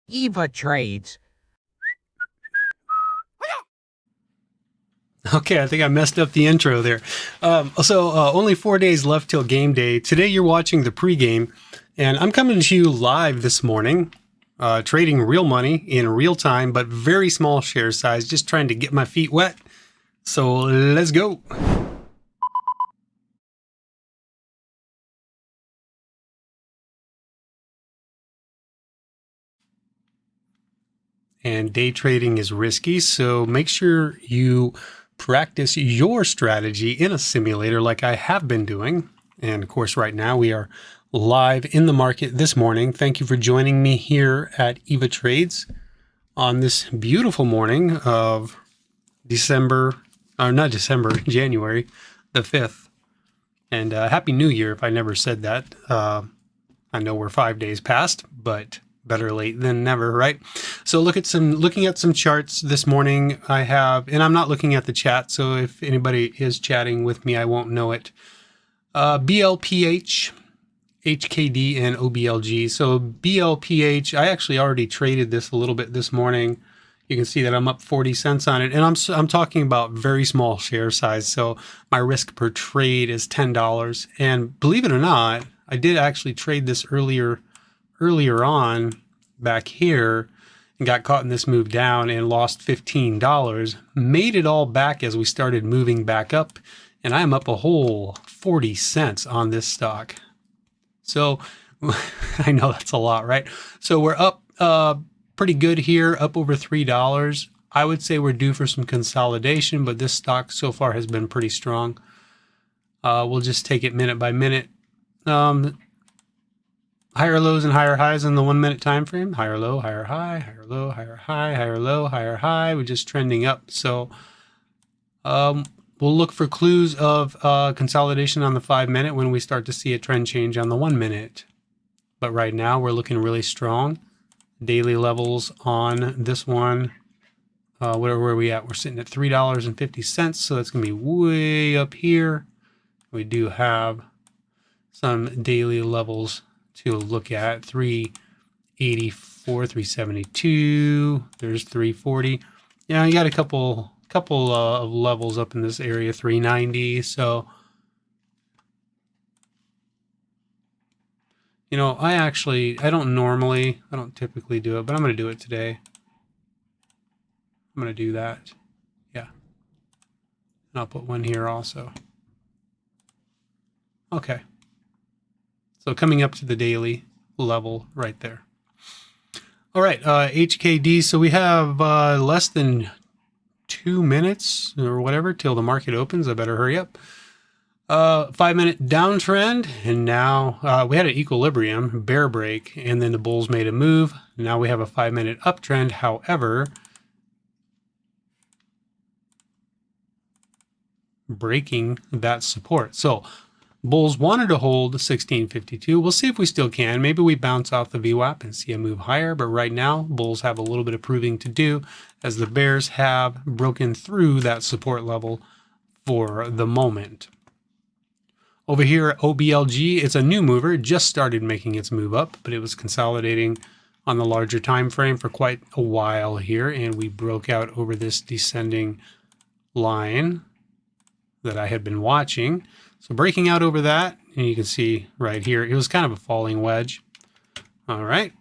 Eva Trades. Okay, I think I messed up the intro there. Only 4 days left till game day. Today you're watching the pregame, and I'm coming to you live this morning, trading real money in real time, but very small share size, just trying to get my feet wet. So let's go. And day trading is risky, so make sure you practice your strategy in a simulator like I have been doing. And of course, right now we are live in the market this morning. Thank you for joining me here at Eva Trades on this beautiful morning of January the 5th. And Happy New Year if I never said that. I know we're 5 days past, but better late than never, right? So looking at some charts this morning. I have, and I'm not looking at the chat, so if anybody is chatting with me, I won't know it. BLPH, HKD, and OBLG. So BLPH, I actually already traded this a little bit this morning. You can see that I'm up 40 cents on it, and I'm talking about very small share size. So my risk per trade is $10. And believe it or not, I did actually trade this earlier on back here and got caught in this move down and lost $15. Made it all back as we started moving back up, and I'm up a whole 40 cents on this stock. So I know that's a lot, right? So we're up pretty good here, up over $3. I would say we're due for some consolidation, but this stock so far has been pretty strong. We'll just take it minute by minute. Higher lows and higher highs in the 1 minute time frame. Higher low, higher high, higher low, higher high, higher low, higher high. We're just trending up. So we'll look for clues of consolidation on the 5 minute when we start to see a trend change on the 1 minute. But right now we're looking really strong. Daily levels on this one. Where are we at? We're sitting at $3.50. So that's going to be way up here. We do have some daily levels to look at. 384, 372. There's 340. Yeah, you got a couple of levels up in this area. 390. So you know, I don't typically do it, but I'm going to do it today. I'm going to do that. Yeah. And I'll put one here also. Okay. So coming up to the daily level right there. All right, HKD. So we have less than 2 minutes or whatever till the market opens. I better hurry up. 5 minute downtrend, and now we had an equilibrium bear break, and then the bulls made a move. Now we have a 5 minute uptrend. However, breaking that support. So bulls wanted to hold 1652. We'll see if we still can. Maybe we bounce off the VWAP and see a move higher, but right now bulls have a little bit of proving to do as the bears have broken through that support level for the moment. Over here at OBLG, it's a new mover. It just started making its move up, but it was consolidating on the larger time frame for quite a while here, and we broke out over this descending line that I had been watching. So breaking out over that, and you can see right here, it was kind of a falling wedge. All right.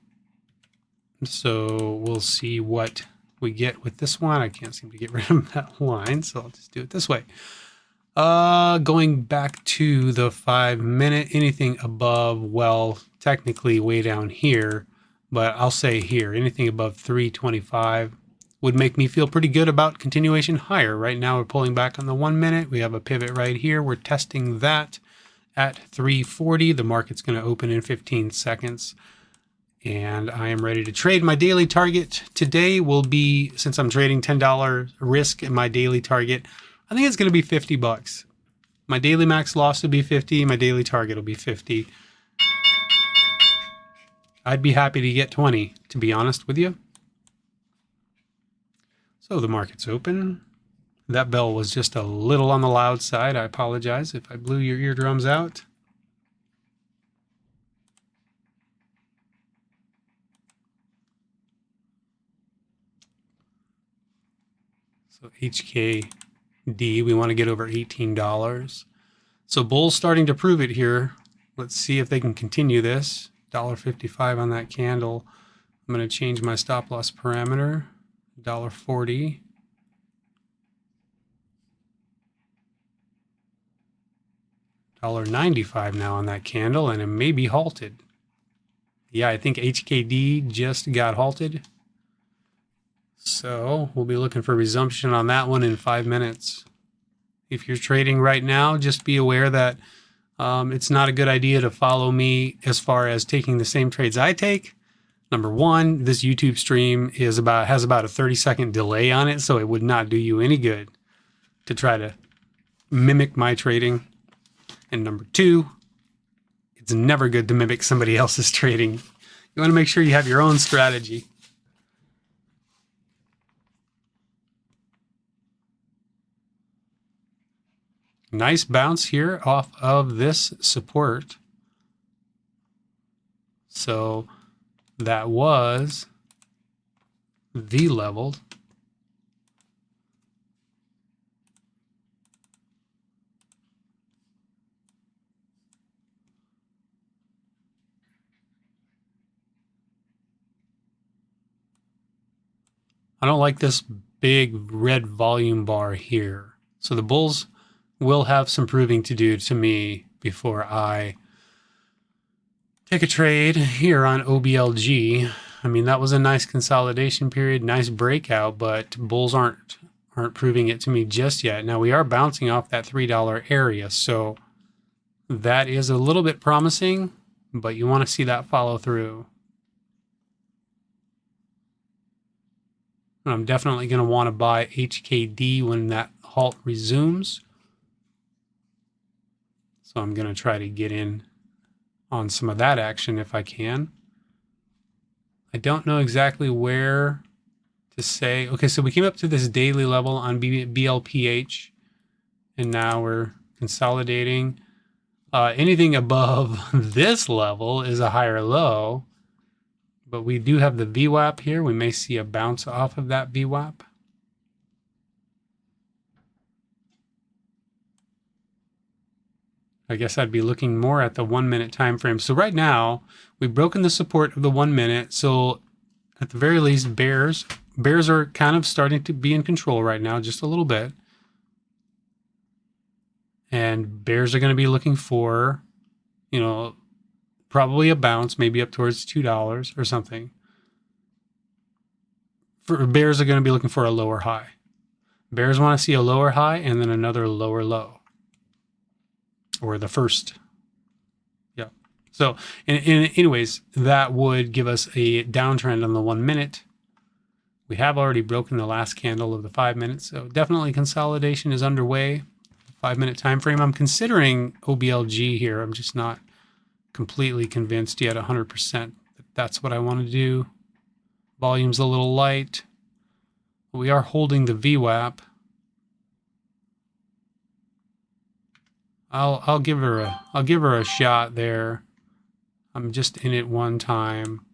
So we'll see what we get with this one. I can't seem to get rid of that line, so I'll just do it this way. Going back to the 5 minute, anything above, well, technically way down here, but I'll say here, anything above 325 would make me feel pretty good about continuation higher. Right now we're pulling back on the 1 minute. We have a pivot right here. We're testing that at 340. The market's going to open in 15 seconds. And I am ready to trade. My daily target today will be, since I'm trading $10 risk in my daily target, I think it's going to be $50. My daily max loss will be 50. My daily target will be 50. I'd be happy to get 20, to be honest with you. So the market's open. That bell was just a little on the loud side. I apologize if I blew your eardrums out. So HKD, we want to get over $18. So bull's starting to prove it here. Let's see if they can continue this. $1.55 on that candle. I'm going to change my stop loss parameter. $1.40. $1.95 now on that candle, and it may be halted. Yeah, I think HKD just got halted. So we'll be looking for resumption on that one in 5 minutes. If you're trading right now, just be aware that it's not a good idea to follow me as far as taking the same trades I take. Number one, this YouTube stream has about a 30-second delay on it, so it would not do you any good to try to mimic my trading. And number two, it's never good to mimic somebody else's trading. You want to make sure you have your own strategy. Nice bounce here off of this support. So that was V-leveled. I don't like this big red volume bar here. So the bulls will have some proving to do to me before I take a trade here on OBLG. I mean, that was a nice consolidation period, nice breakout, but bulls aren't proving it to me just yet. Now we are bouncing off that $3 area, so that is a little bit promising, but you want to see that follow through. And I'm definitely going to want to buy HKD when that halt resumes. So I'm going to try to get in on some of that action if I can. I don't know exactly where to say. Okay, so we came up to this daily level on BLPH, and now we're consolidating. Anything above this level is a higher low, but we do have the VWAP here. We may see a bounce off of that VWAP. I guess I'd be looking more at the 1 minute time frame. So right now, we've broken the support of the 1 minute. So at the very least, bears are kind of starting to be in control right now, just a little bit. And bears are going to be looking for, you know, probably a bounce, maybe up towards $2 or something. Bears are going to be looking for a lower high. Bears want to see a lower high and then another lower low. Or the first. Yeah. So anyways, that would give us a downtrend on the 1 minute. We have already broken the last candle of the 5 minutes. So definitely consolidation is underway. 5 minute time frame. I'm considering OBLG here. I'm just not completely convinced yet 100% that that's what I want to do. Volume's a little light. We are holding the VWAP. I'll give her a shot there. I'm just in it one time.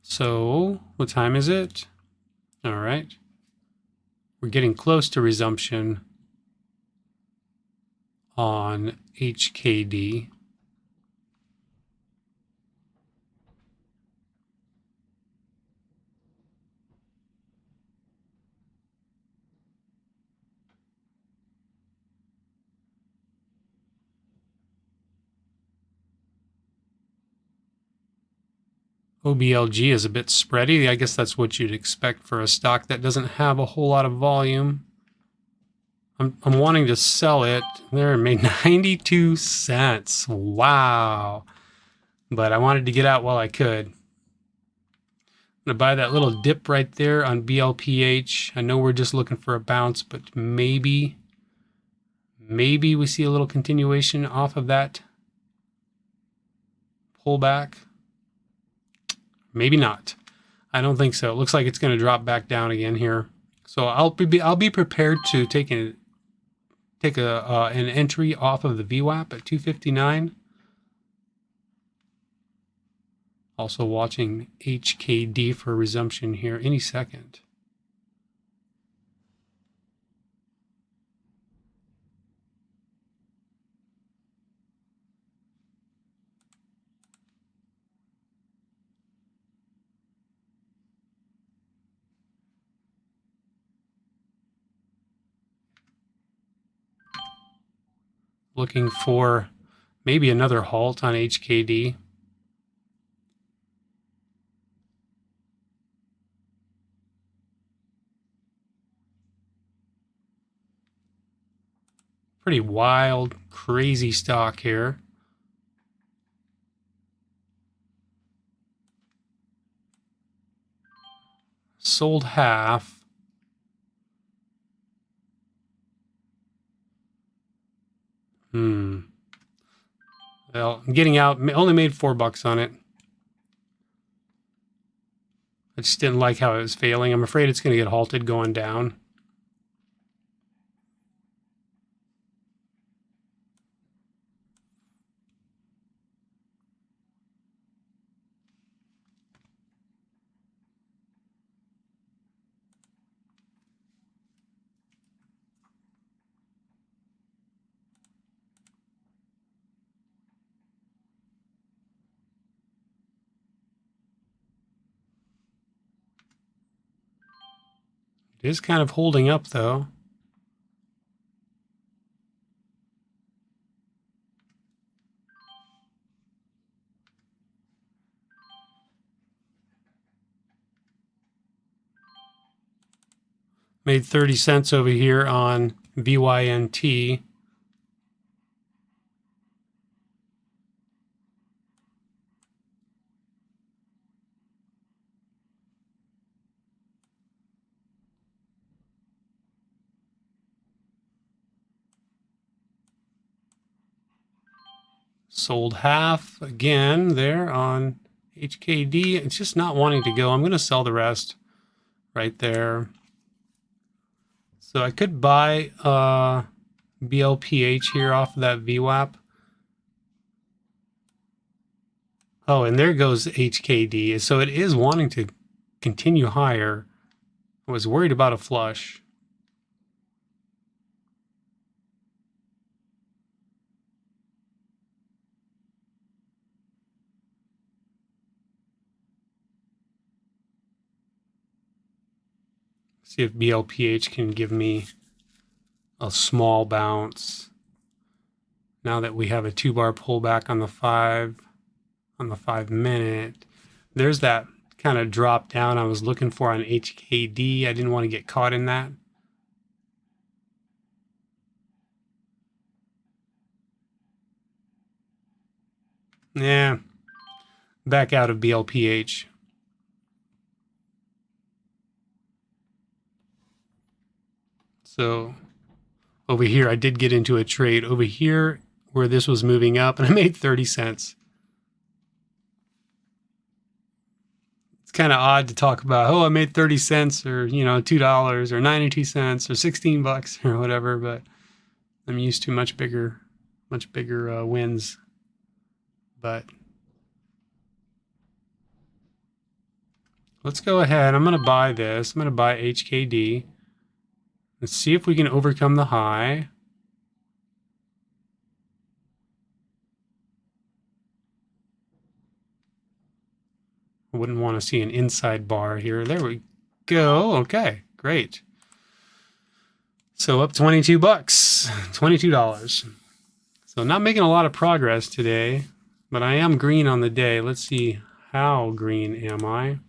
So, what time is it? All right. We're getting close to resumption on HKD. OBLG is a bit spready. I guess that's what you'd expect for a stock that doesn't have a whole lot of volume. I'm wanting to sell it. There, it made 92 cents. Wow. But I wanted to get out while I could. I'm going to buy that little dip right there on BLPH. I know we're just looking for a bounce, but maybe we see a little continuation off of that pullback. Maybe not. I don't think so. It looks like it's going to drop back down again here. So I'll be prepared to take an entry off of the VWAP at 259. Also watching HKD for resumption here any second. Looking for maybe another halt on HKD. Pretty wild, crazy stock here. Sold half. Well, I'm getting out. Only made $4 on it. I just didn't like how it was failing. I'm afraid it's going to get halted going down. It is kind of holding up, though. Made 30 cents over here on VYNT. Sold half again there on HKD. It's just not wanting to go. I'm going to sell the rest right there. So I could buy BLPH here off of that VWAP. Oh, and there goes HKD. So it is wanting to continue higher. I was worried about a flush. See if BLPH can give me a small bounce. Now that we have a 2-bar pullback on the 5 minute, there's that kind of drop down I was looking for on HKD. I didn't want to get caught in that. Yeah, back out of BLPH. So over here, I did get into a trade over here where this was moving up, and I made 30 cents. It's kind of odd to talk about, oh, I made 30 cents or, $2 or 92 cents or 16 bucks or whatever, but I'm used to much bigger wins. But let's go ahead. I'm going to buy this. I'm going to buy HKD. Let's see if we can overcome the high. I wouldn't want to see an inside bar here. There we go. Okay, great. So up 22 bucks, $22. So not making a lot of progress today, but I am green on the day. Let's see, how green am I?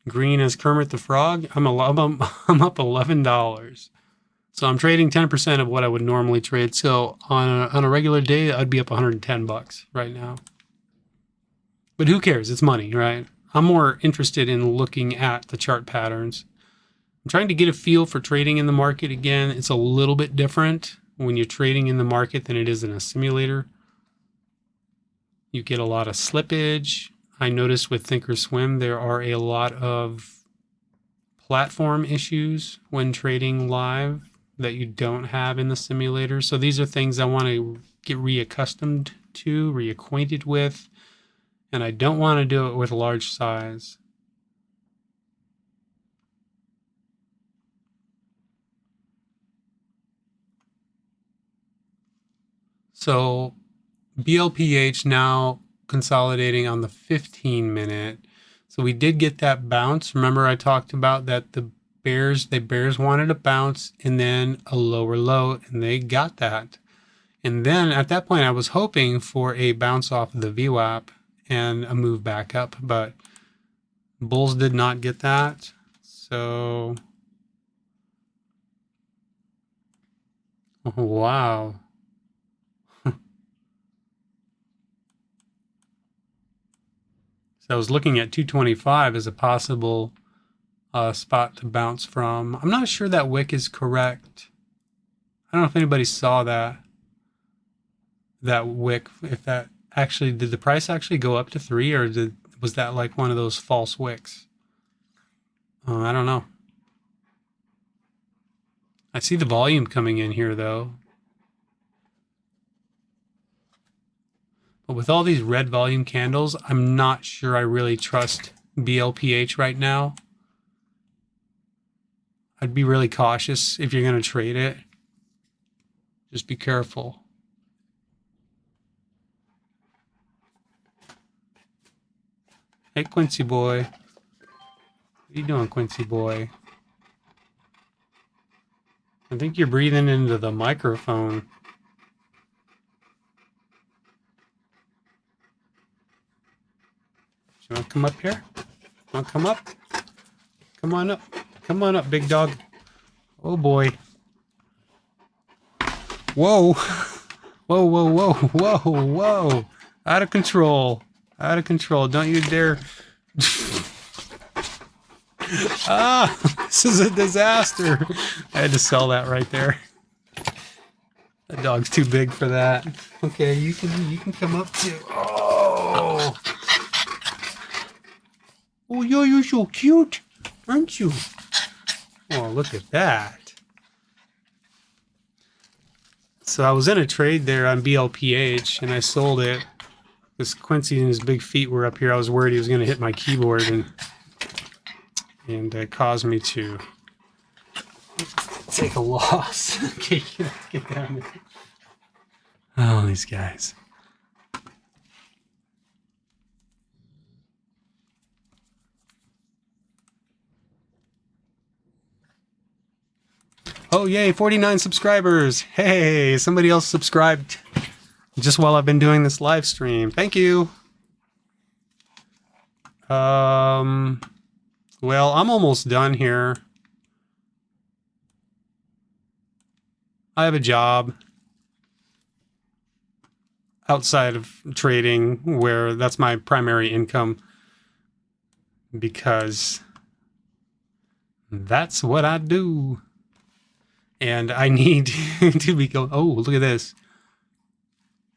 Green as Kermit the Frog. I'm up $11. So I'm trading 10% of what I would normally trade. So on a regular day, I'd be up 110 bucks right now. But who cares? It's money, right? I'm more interested in looking at the chart patterns. I'm trying to get a feel for trading in the market again. It's a little bit different when you're trading in the market than it is in a simulator. You get a lot of slippage. I noticed with Thinkorswim there are a lot of platform issues when trading live that you don't have in the simulator. So these are things I want to get reaccustomed to, reacquainted with, and I don't want to do it with large size. So BLPH now consolidating on the 15-minute. So we did get that bounce. Remember I talked about that the Bears wanted a bounce and then a lower low, and they got that. And then at that point I was hoping for a bounce off of the VWAP and a move back up, but bulls did not get that. So wow. So I was looking at 225 as a possible spot to bounce from. I'm not sure that wick is correct. I don't know if anybody saw that wick. If that actually, did the price actually go up to 3, or was that like one of those false wicks? I don't know. I see the volume coming in here though. But with all these red volume candles, I'm not sure I really trust BLPH right now. I'd be really cautious if you're going to trade it. Just be careful. Hey, Quincy boy. What are you doing, Quincy boy? I think you're breathing into the microphone. You want to come up here? Want to come up? Come on up. Come on up, big dog. Oh boy. Whoa. Whoa, whoa, whoa, whoa, whoa. Out of control. Out of control. Don't you dare. This is a disaster. I had to sell that right there. That dog's too big for that. Okay, you can come up too. Oh. Oh, you're so cute, aren't you? Oh, look at that. So I was in a trade there on BLPH, and I sold it. Because Quincy and his big feet were up here. I was worried he was going to hit my keyboard and cause me to take a loss. Okay, get down there. Oh, these guys. Oh, yay, 49 subscribers. Hey, somebody else subscribed just while I've been doing this live stream. Thank you. Well, I'm almost done here. I have a job outside of trading where that's my primary income because that's what I do. And I need to be going, oh, look at this.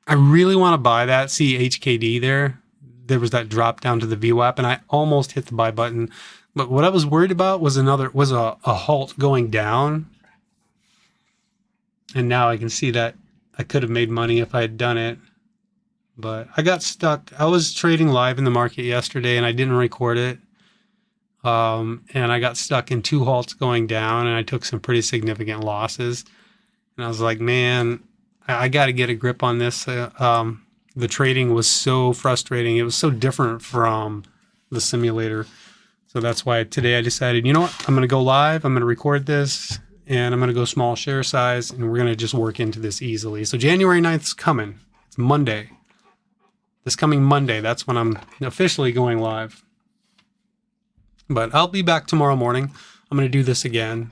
I really want to buy that. See HKD there? There was that drop down to the VWAP, and I almost hit the buy button. But what I was worried about was a halt going down. And now I can see that I could have made money if I had done it. But I got stuck. I was trading live in the market yesterday, and I didn't record it. And I got stuck in 2 halts going down, and I took some pretty significant losses. And I was like, man, I got to get a grip on this. The trading was so frustrating. It was so different from the simulator. So that's why today I decided, you know what? I'm going to go live. I'm going to record this, and I'm going to go small share size, and we're going to just work into this easily. So January 9th is coming. It's Monday. This coming Monday, that's when I'm officially going live. But I'll be back tomorrow morning. I'm going to do this again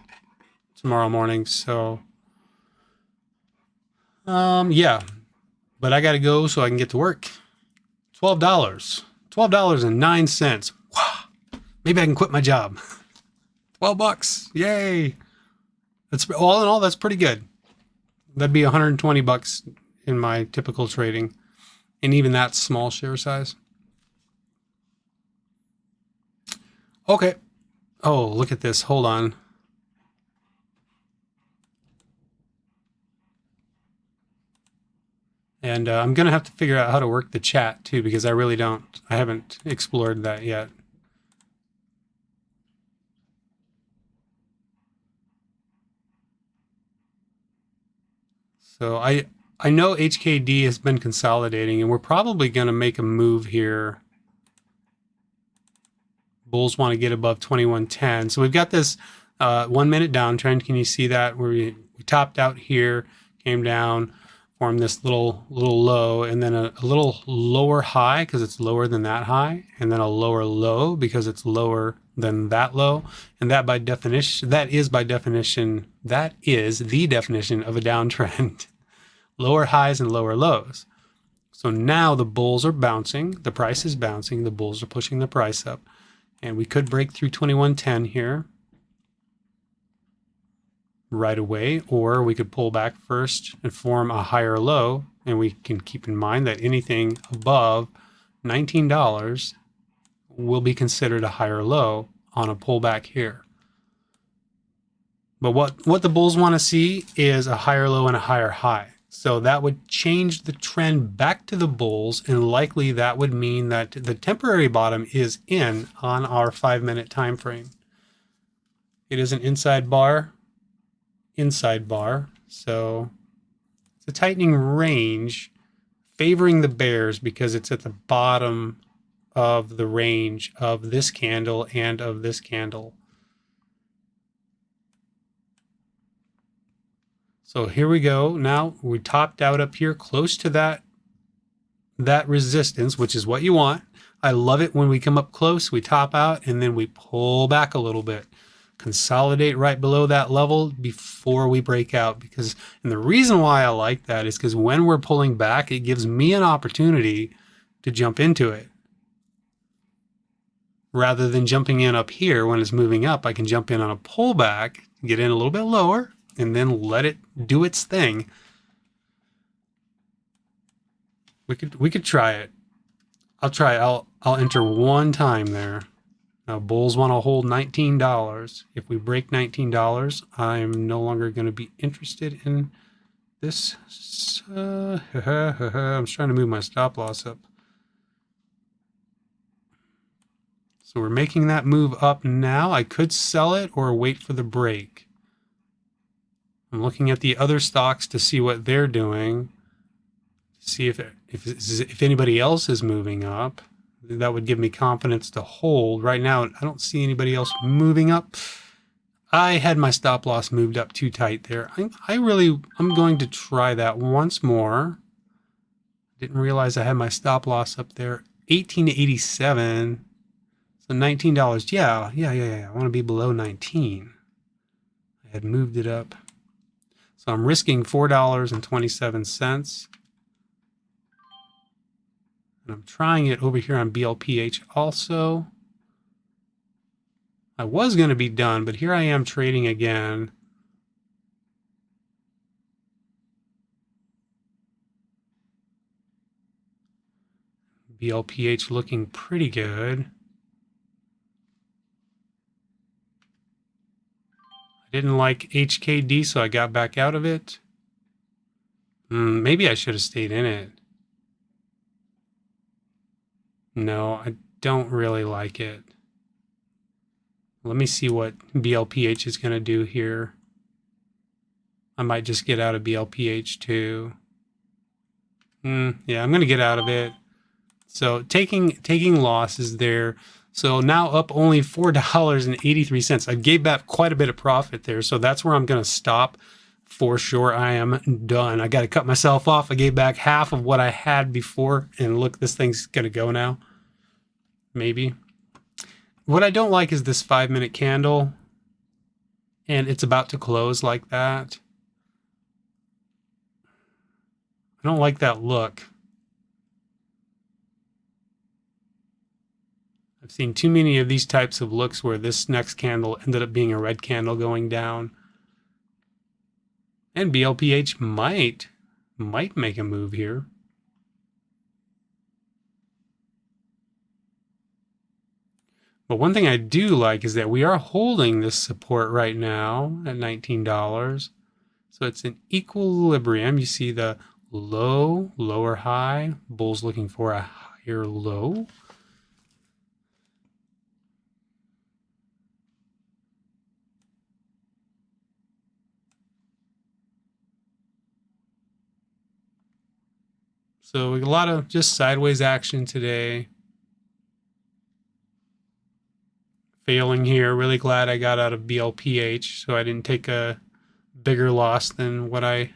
tomorrow morning. So, yeah. But I got to go so I can get to work. $12. $12.09. Wow. Maybe I can quit my job. $12. Yay. That's all in all, that's pretty good. That'd be $120 in my typical trading. And even that's small share size. Okay. Oh, look at this. Hold on. And I'm going to have to figure out how to work the chat too, because I really don't. I haven't explored that yet. So I know HKD has been consolidating, and we're probably going to make a move here. Bulls want to get above 2110. So we've got this 1 minute downtrend. Can you see that? Where we topped out here, came down, formed this little low, and then a little lower high because it's lower than that high, and then a lower low because it's lower than that low. And that by definition, that is the definition of a downtrend. Lower highs and lower lows. So now the bulls are bouncing, the price is bouncing, the bulls are pushing the price up. And we could break through 2110 here right away, or we could pull back first and form a higher low. And we can keep in mind that anything above $19 will be considered a higher low on a pullback here. But what the bulls want to see is a higher low and a higher high. So that would change the trend back to the bulls, and likely that would mean that the temporary bottom is in on our 5 minute time frame. It is an inside bar, so it's a tightening range favoring the bears because it's at the bottom of the range of this candle and of this candle. So here we go. Now we topped out up here close to that resistance, which is what you want. I love it when we come up close, we top out, and then we pull back a little bit. Consolidate right below that level before we break out. And the reason why I like that is because when we're pulling back, it gives me an opportunity to jump into it. Rather than jumping in up here when it's moving up, I can jump in on a pullback, get in a little bit lower, and then let it do its thing. We could try it. I'll try it. I'll enter one time there. Now bulls want to hold $19. If we break $19, I'm no longer going to be interested in this. I'm trying to move my stop loss up. So we're making that move up now. I could sell it or wait for the break. I'm looking at the other stocks to see what they're doing. See if anybody else is moving up. That would give me confidence to hold. Right now, I don't see anybody else moving up. I had my stop loss moved up too tight there. I'm going to try that once more. Didn't realize I had my stop loss up there. 18.87. So $19. Yeah. I want to be below 19. I had moved it up. So I'm risking $4.27. And I'm trying it over here on BLPH also. I was going to be done, but here I am trading again. BLPH looking pretty good. I didn't like HKD, so I got back out of it. Maybe I should have stayed in it. No, I don't really like it. Let me see what BLPH is going to do here. I might just get out of BLPH too. Yeah, I'm going to get out of it. So taking losses there. So now up only $4.83. I gave back quite a bit of profit there. So that's where I'm going to stop for sure. I am done. I got to cut myself off. I gave back half of what I had before. And look, this thing's going to go now. Maybe. What I don't like is this 5 minute candle. And it's about to close like that. I don't like that look. I've seen too many of these types of looks where this next candle ended up being a red candle going down. And BLPH might make a move here. But one thing I do like is that we are holding this support right now at $19. So it's in equilibrium. You see the low, lower high. Bull's looking for a higher low. So a lot of just sideways action today. Failing here. Really glad I got out of BLPH, so I didn't take a bigger loss than what I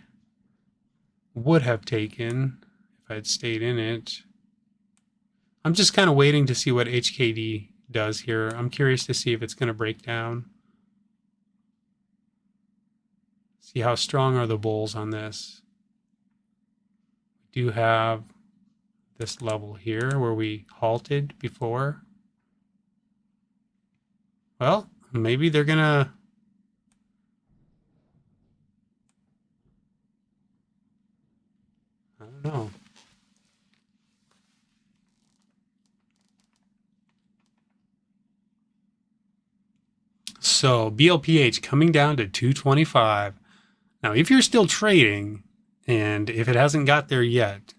would have taken if I'd stayed in it. I'm just kind of waiting to see what HKD does here. I'm curious to see if it's going to break down. See how strong are the bulls on this. We do have this level here where we halted before. Well, maybe they're going to... I don't know. So BLPH coming down to 225. Now, if you're still trading, and if it hasn't got there yet,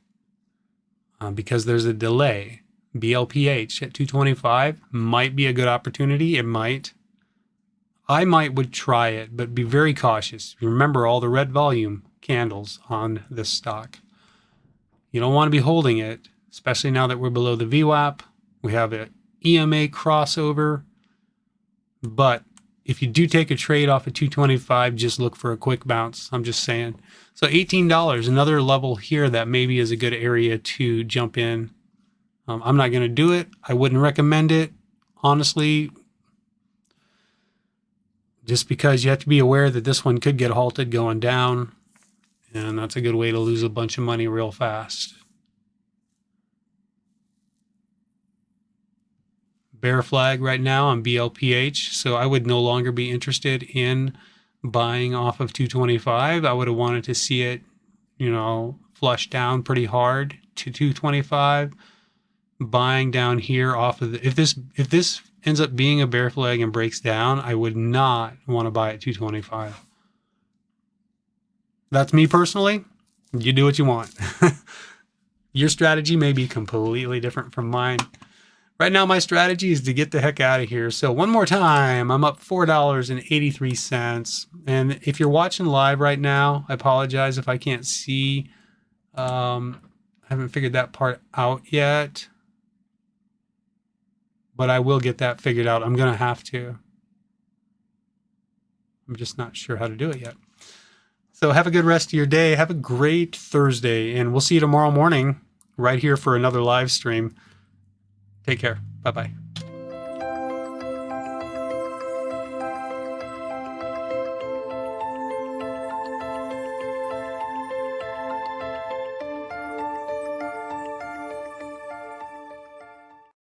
because there's a delay, BLPH at 225 might be a good opportunity. It might. I would try it, but be very cautious. Remember all the red volume candles on this stock. You don't want to be holding it, especially now that we're below the VWAP. We have an EMA crossover. But if you do take a trade off of 225, just look for a quick bounce. I'm just saying. So $18, another level here that maybe is a good area to jump in. I'm not going to do it. I wouldn't recommend it, honestly, just because you have to be aware that this one could get halted going down, and that's a good way to lose a bunch of money real fast. Bear flag right now on BLPH, so I would no longer be interested in buying off of 225. I would have wanted to see it, flush down pretty hard to 225. Buying down here off of if this ends up being a bear flag and breaks down, I would not want to buy at 225. That's me personally. You do what you want. Your strategy may be completely different from mine. Right now, my strategy is to get the heck out of here. So one more time, I'm up $4.83. And if you're watching live right now, I apologize if I can't see. I haven't figured that part out yet. But I will get that figured out. I'm going to have to. I'm just not sure how to do it yet. So have a good rest of your day. Have a great Thursday. And we'll see you tomorrow morning right here for another live stream. Take care. Bye-bye.